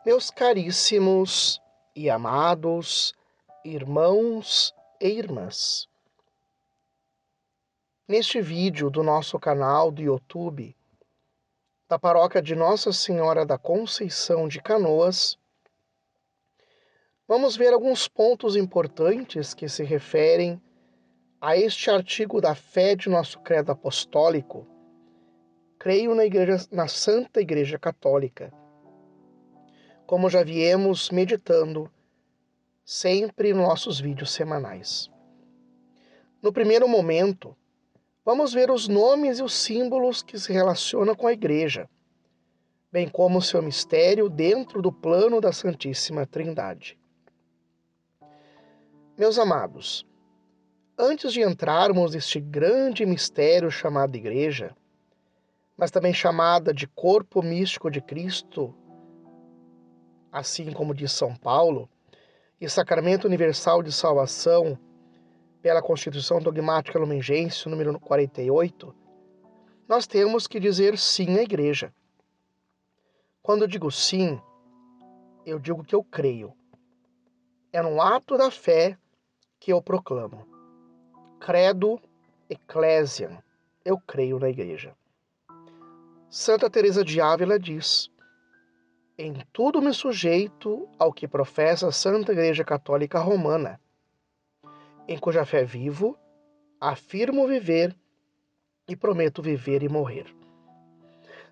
Meus caríssimos e amados irmãos e irmãs, neste vídeo do nosso canal do YouTube da Paróquia de Nossa Senhora da Conceição de Canoas, vamos ver alguns pontos importantes que se referem a este artigo da fé de nosso credo apostólico. Creio na Santa Igreja Católica, como já viemos meditando sempre em nossos vídeos semanais. No primeiro momento, vamos ver os nomes e os símbolos que se relacionam com a Igreja, bem como o seu mistério dentro do plano da Santíssima Trindade. Meus amados, antes de entrarmos neste grande mistério chamado Igreja, mas também chamada de corpo místico de Cristo, assim como diz São Paulo, e sacramento universal de salvação pela Constituição Dogmática Lumen Gentium, número 48, nós temos que dizer sim à Igreja. Quando eu digo sim, eu digo que eu creio. É no ato da fé que eu proclamo. Credo Ecclesiam, eu creio na Igreja. Santa Teresa de Ávila diz: em tudo me sujeito ao que professa a Santa Igreja Católica Romana, em cuja fé vivo, afirmo viver e prometo viver e morrer.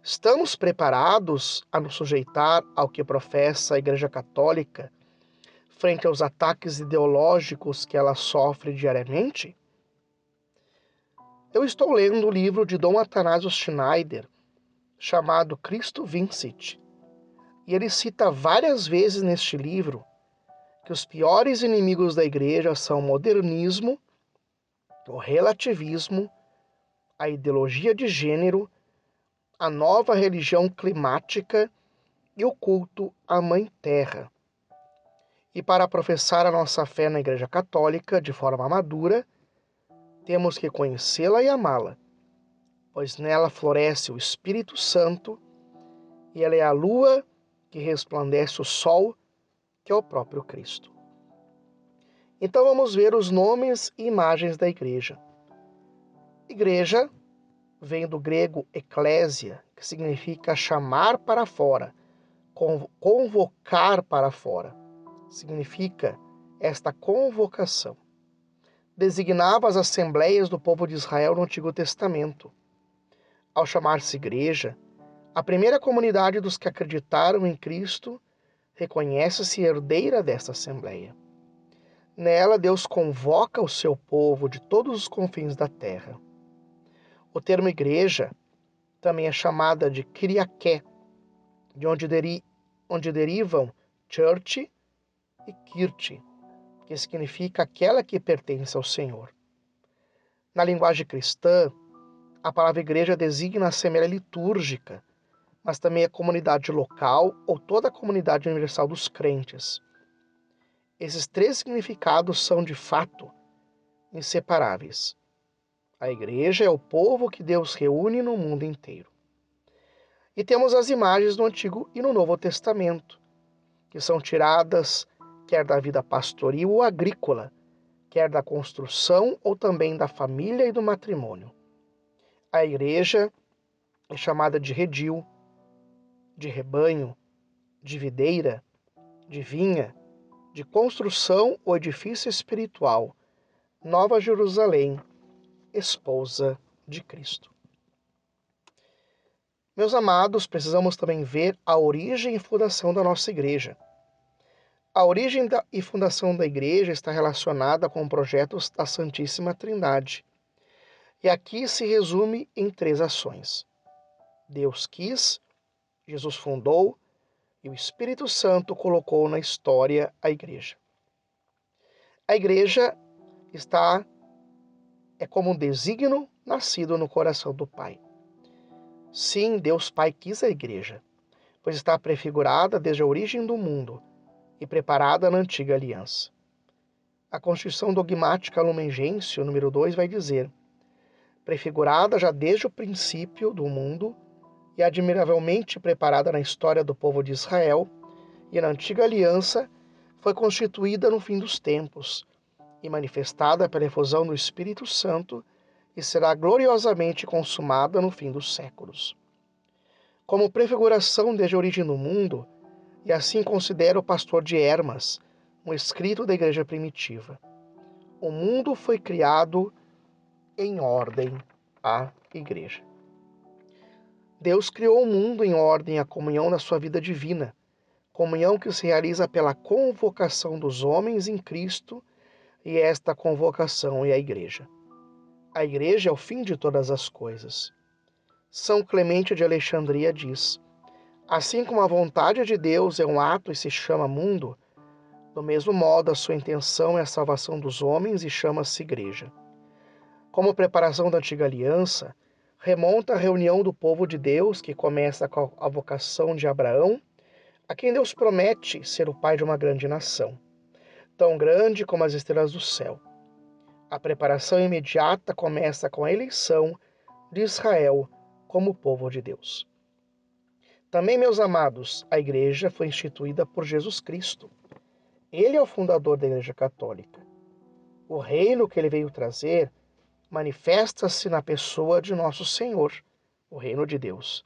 Estamos preparados a nos sujeitar ao que professa a Igreja Católica frente aos ataques ideológicos que ela sofre diariamente? Eu estou lendo o livro de Dom Athanásio Schneider, chamado Cristo Vincit, e ele cita várias vezes neste livro que os piores inimigos da Igreja são o modernismo, o relativismo, a ideologia de gênero, a nova religião climática e o culto à Mãe Terra. E para professar a nossa fé na Igreja Católica de forma madura, temos que conhecê-la e amá-la, pois nela floresce o Espírito Santo e ela é a lua que resplandece o sol, que é o próprio Cristo. Então vamos ver os nomes e imagens da Igreja. Igreja vem do grego eclésia, que significa chamar para fora, convocar para fora. Significa esta convocação. Designava as assembleias do povo de Israel no Antigo Testamento. Ao chamar-se igreja, a primeira comunidade dos que acreditaram em Cristo reconhece-se herdeira desta assembleia. Nela, Deus convoca o seu povo de todos os confins da terra. O termo igreja também é chamada de Kyriaké, de onde derivam church e kirche, que significa aquela que pertence ao Senhor. Na linguagem cristã, a palavra igreja designa a Assembleia Litúrgica, mas também a comunidade local ou toda a comunidade universal dos crentes. Esses três significados são, de fato, inseparáveis. A igreja é o povo que Deus reúne no mundo inteiro. E temos as imagens no Antigo e no Novo Testamento, que são tiradas quer da vida pastoril ou agrícola, quer da construção ou também da família e do matrimônio. A igreja é chamada de redil, de rebanho, de videira, de vinha, de construção ou edifício espiritual, Nova Jerusalém, esposa de Cristo. Meus amados, precisamos também ver a origem e fundação da nossa igreja. A origem e fundação da igreja está relacionada com projetos da Santíssima Trindade. E aqui se resume em três ações. Deus quis, Jesus fundou e o Espírito Santo colocou na história a igreja. A igreja é como um desígnio nascido no coração do Pai. Sim, Deus Pai quis a igreja, pois está prefigurada desde a origem do mundo e preparada na antiga aliança. A Constituição Dogmática Lumen Gentium, número 2, vai dizer: prefigurada já desde o princípio do mundo e admiravelmente preparada na história do povo de Israel e na antiga aliança, foi constituída no fim dos tempos e manifestada pela efusão do Espírito Santo e será gloriosamente consumada no fim dos séculos. Como prefiguração desde a origem do mundo, e assim considera o pastor de Hermas, um escrito da igreja primitiva. O mundo foi criado em ordem à igreja. Deus criou o mundo em ordem à comunhão na sua vida divina, comunhão que se realiza pela convocação dos homens em Cristo, e esta convocação é a igreja. A igreja é o fim de todas as coisas. São Clemente de Alexandria diz: assim como a vontade de Deus é um ato e se chama mundo, do mesmo modo a sua intenção é a salvação dos homens e chama-se igreja. Como preparação da antiga aliança, remonta à reunião do povo de Deus que começa com a vocação de Abraão, a quem Deus promete ser o pai de uma grande nação, tão grande como as estrelas do céu. A preparação imediata começa com a eleição de Israel como povo de Deus. Também, meus amados, a igreja foi instituída por Jesus Cristo. Ele é o fundador da Igreja Católica. O reino que ele veio trazer manifesta-se na pessoa de nosso Senhor, o reino de Deus.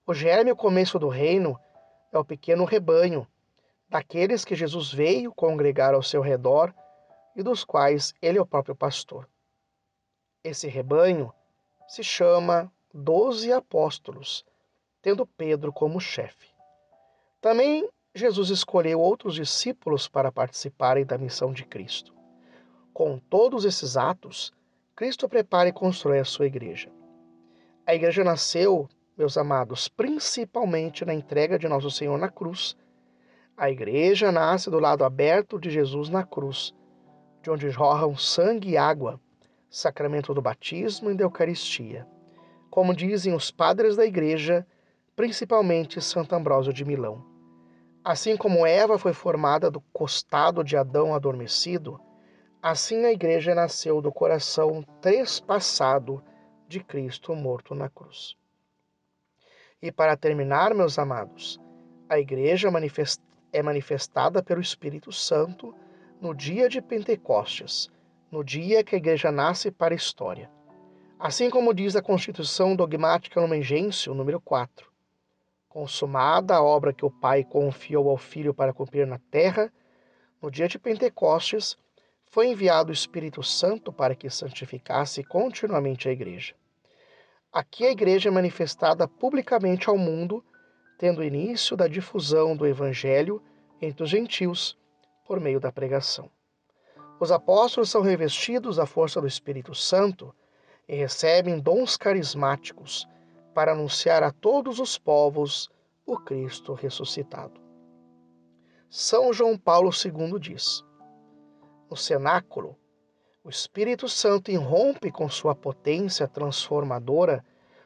O germe e o começo do reino é o pequeno rebanho, daqueles que Jesus veio congregar ao seu redor e dos quais ele é o próprio pastor. Esse rebanho se chama 12 apóstolos, tendo Pedro como chefe. Também Jesus escolheu outros discípulos para participarem da missão de Cristo. Com todos esses atos, Cristo prepara e constrói a sua igreja. A igreja nasceu, meus amados, principalmente na entrega de nosso Senhor na cruz. A igreja nasce do lado aberto de Jesus na cruz, de onde jorram sangue e água, sacramento do batismo e da Eucaristia. Como dizem os padres da igreja, principalmente Santo Ambrósio de Milão. Assim como Eva foi formada do costado de Adão adormecido, assim a igreja nasceu do coração trespassado de Cristo morto na cruz. E para terminar, meus amados, a igreja é manifestada pelo Espírito Santo no dia de Pentecostes, no dia que a igreja nasce para a história. Assim como diz a Constituição Dogmática Lumen Gentium, número 4. Consumada a obra que o Pai confiou ao Filho para cumprir na terra, no dia de Pentecostes, foi enviado o Espírito Santo para que santificasse continuamente a igreja. Aqui a igreja é manifestada publicamente ao mundo, tendo início da difusão do Evangelho entre os gentios, por meio da pregação. Os apóstolos são revestidos da força do Espírito Santo e recebem dons carismáticos para anunciar a todos os povos o Cristo ressuscitado. São João Paulo II diz: no cenáculo, o Espírito Santo irrompe com sua potência transformadora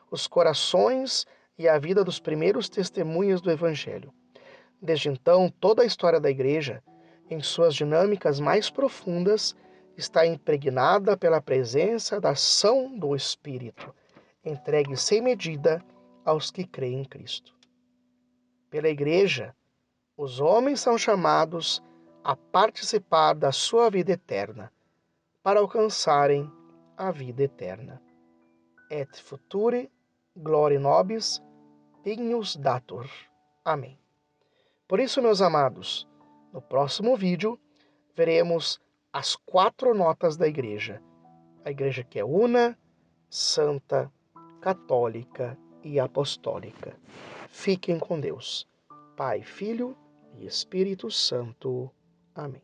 os corações e a vida dos primeiros testemunhas do Evangelho. Desde então, toda a história da Igreja, em suas dinâmicas mais profundas, está impregnada pela presença da ação do Espírito, entregue sem medida aos que creem em Cristo. Pela Igreja, os homens são chamados a participar da sua vida eterna, para alcançarem a vida eterna. Et futuri gloria nobis dignus datur. Amém. Por isso, meus amados, no próximo vídeo veremos as 4 notas da Igreja. A Igreja que é una, santa, católica e apostólica. Fiquem com Deus. Pai, Filho e Espírito Santo. Amém.